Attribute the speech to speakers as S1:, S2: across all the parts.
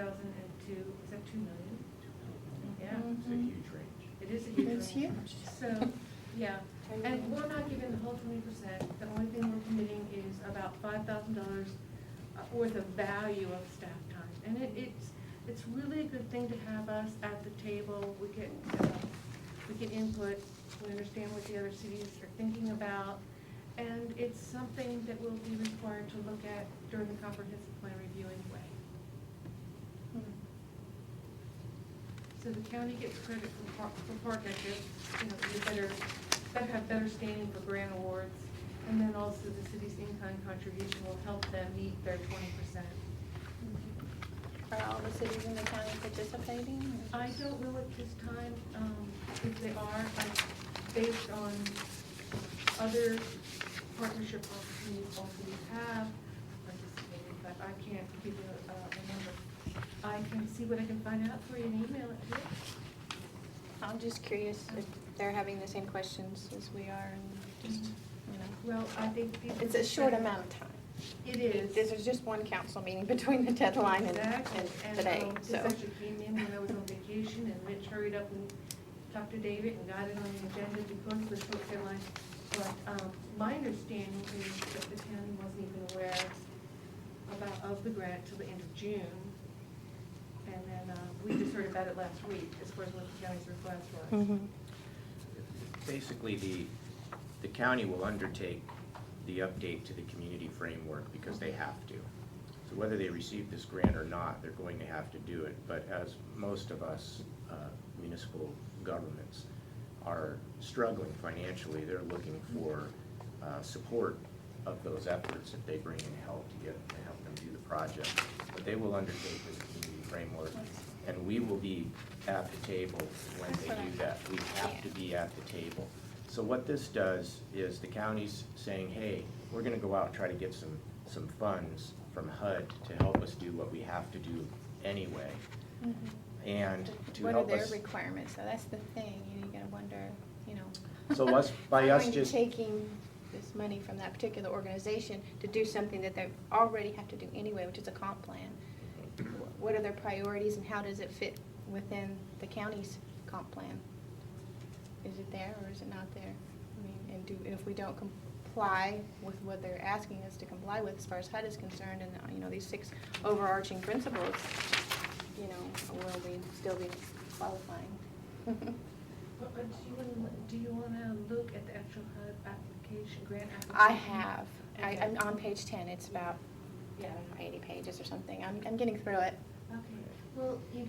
S1: is that 2 million? Yeah.
S2: It's a huge range.
S1: It is a huge
S3: It's
S1: range.
S3: huge.
S1: So, yeah, and we're not giving the whole 20%. The only thing we're committing is about $5,000 worth of value of staff time. And it's really a good thing to have us at the table. We get input, we understand what the other cities are thinking about, and it's something that we'll be required to look at during the comprehensive plan review anyway. So the county gets credit for partnerships, you better have better standing for grant awards, and then also the city's in-kind contribution will help them meet their 20%.
S3: Are all the cities in the county participating?
S1: I don't know at this time if they are, based on other partnership opportunities all cities have participated, but I can't give you a number. I can see what I can find out for you and email it to you.
S3: I'm just curious if they're having the same questions as we are, and just,
S1: Well, I think these
S3: It's a short amount of time.
S1: It is.
S3: This is just one council meeting between the deadline and today,
S1: This
S3: so.
S1: actually came in when I was on vacation, and Rich hurried up and talked to David and got it on the agenda because of the short deadline. But my understanding is that the county wasn't even aware of the grant till the end of June. And then we just heard about it last week, as far as what the county's request was.
S3: Mhm.
S2: Basically, the county will undertake the update to the community framework because they have to. So whether they receive this grant or not, they're going to have to do it. But as most of us municipal governments are struggling financially, they're looking for support of those efforts if they bring in help to help them do the project. But they will undertake this community framework, and we will be at the table when they do that. We have to be at the table. So what this does is the county's saying, hey, we're gonna go out and try to get some funds from HUD to help us do what we have to do anyway. And to
S3: What are
S2: help
S3: their
S2: us.
S3: requirements? So that's the thing, you gotta wonder,
S2: So us, by us
S3: going to
S2: just.
S3: taking this money from that particular organization to do something that they already have to do anyway, which is a comp plan. What are their priorities and how does it fit within the county's comp plan? Is it there or is it not there? I mean, and if we don't comply with what they're asking us to comply with as far as HUD is concerned, and these 6 overarching principles, will we still be qualifying?
S1: But do you want to look at the actual HUD application, grant application?
S3: I have. I'm on page 10. It's about 80 pages or something. I'm getting through it.
S1: Okay, well, the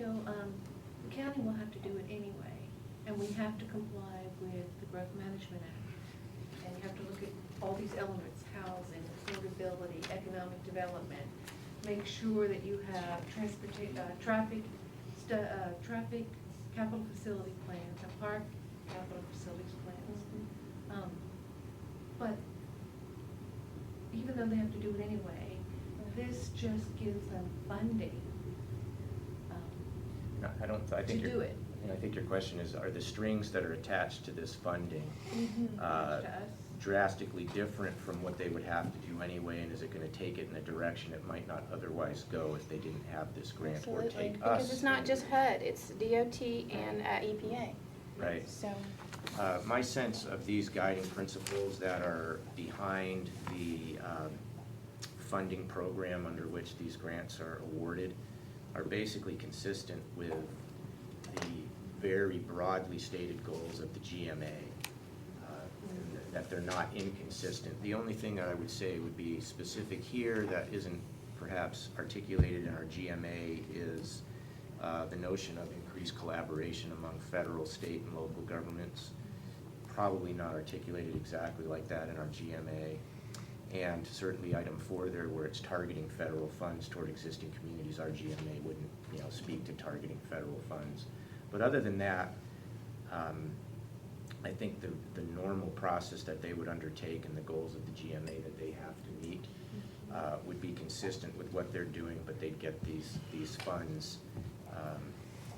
S1: county will have to do it anyway, and we have to comply with the Growth Management Act. And you have to look at all these elements, housing, affordability, economic development. Make sure that you have traffic, capital facility plans, and park capital facilities plans. But even though they have to do it anyway, this just gives them funding
S2: No, I think
S1: to do it.
S2: I think your question is, are the strings that are attached to this funding
S1: To us.
S2: drastically different from what they would have to do anyway, and is it gonna take it in a direction it might not otherwise go if they didn't have this grant, or
S3: Absolutely.
S2: take us?
S3: Because it's not just HUD, it's DOT and EPA.
S2: Right.
S3: So,
S2: My sense of these guiding principles that are behind the funding program under which these grants are awarded are basically consistent with the very broadly stated goals of the GMA, that they're not inconsistent. The only thing that I would say would be specific here that isn't perhaps articulated in our GMA is the notion of increased collaboration among federal, state, and local governments. Probably not articulated exactly like that in our GMA. And certainly item 4 there, where it's targeting federal funds toward existing communities, our GMA wouldn't, speak to targeting federal funds. But other than that, I think the normal process that they would undertake and the goals of the GMA that they have to meet would be consistent with what they're doing, but they'd get these funds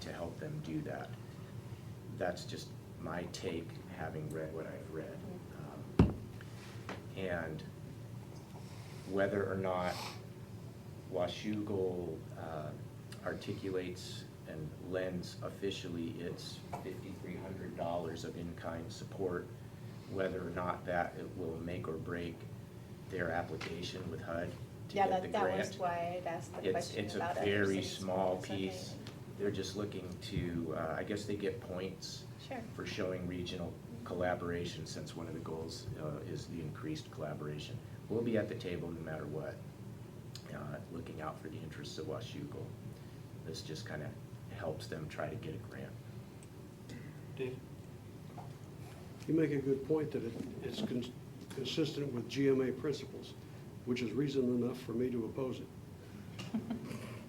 S2: to help them do that. That's just my take, having read what I've read. And whether or not Washougal articulates and lends officially its $5,300 of in-kind support, whether or not that it will make or break their application with HUD to
S3: Yeah,
S2: get the
S3: that was
S2: grant.
S3: why I'd asked the question
S2: It's
S3: about
S2: a
S3: other
S2: very
S3: cities.
S2: small
S3: It's okay.
S2: piece. They're just looking to, I guess they get points
S3: Sure.
S2: for showing regional collaboration, since one of the goals is the increased collaboration. We'll be at the table no matter what, looking out for the interests of Washougal. This just kind of helps them try to get a grant.
S4: Dave?
S5: You make a good point that it's consistent with GMA principles, which is reason enough for me to oppose it.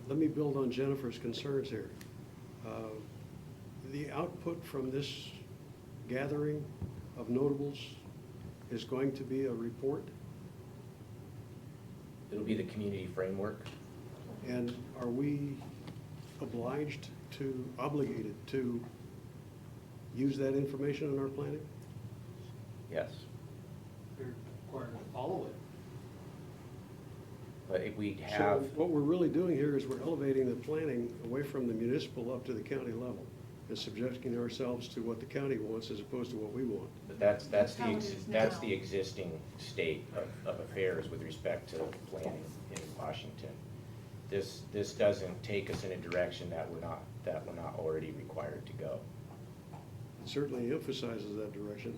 S5: Let me build on Jennifer's concerns here. The output from this gathering of notables is going to be a report,
S2: It'll be the community framework.
S5: and are we obligated to use that information in our planning?
S2: Yes.
S4: They're required to follow it.
S2: But if we
S5: So
S2: have,
S5: what we're really doing here is we're elevating the planning away from the municipal up to the county level and subjecting ourselves to what the county wants as opposed to what we want.
S2: but that's
S1: how it is
S2: that's
S1: now.
S2: the existing state of affairs with respect to planning in Washington. This doesn't take us in a direction that we're not already required to go.
S5: It certainly emphasizes that direction.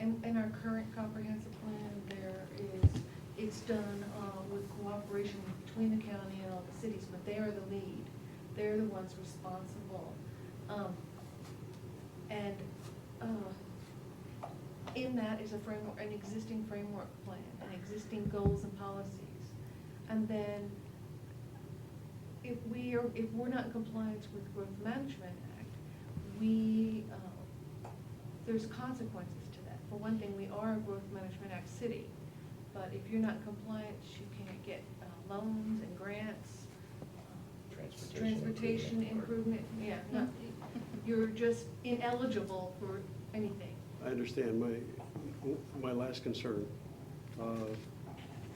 S1: In our current comprehensive plan, it's done with cooperation between the county and all the cities, but they are the lead. They're the ones responsible. And in that is a framework, an existing framework plan, and existing goals and policies. And then if we're not in compliance with Growth Management Act, there's consequences to that. For one thing, we are a Growth Management Act city, but if you're not compliant, you can't get loans and grants, transportation improvement, yeah, no, you're just ineligible for anything.
S5: I understand. My last concern,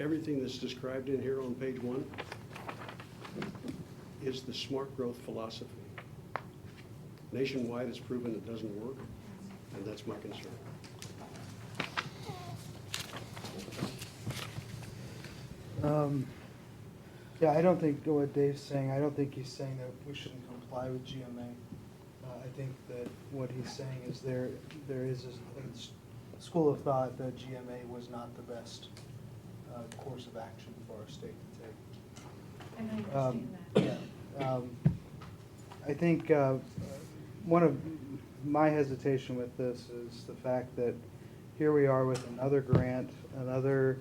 S5: everything that's described in here on page 1 is the smart growth philosophy. Nationwide, it's proven it doesn't work, and that's my concern.
S6: Yeah, I don't think what Dave's saying, I don't think he's saying that we shouldn't comply with GMA. I think that what he's saying is there is a school of thought that GMA was not the best course of action for our state to take.
S1: And I understand that.
S6: Yeah. I think one of my hesitation with this is the fact that here we are with another grant, another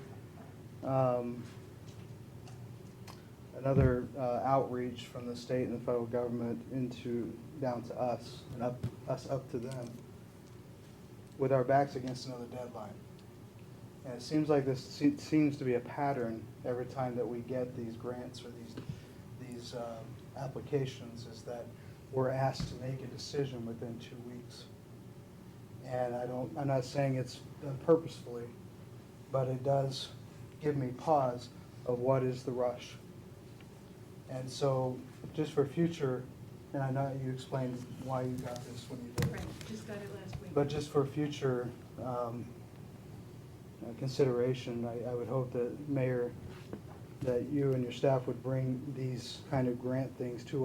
S6: outreach from the state and the federal government down to us and up to them, with our backs against another deadline. And it seems like this seems to be a pattern every time that we get these grants or these applications, is that we're asked to make a decision within 2 weeks. And I'm not saying it's done purposefully, but it does give me pause of what is the rush. And so, just for future, and I know you explained why you got this when you did it.
S1: Right, just got it last week.
S6: But just for future consideration, I would hope that, Mayor, that you and your staff would bring these kind of grant things to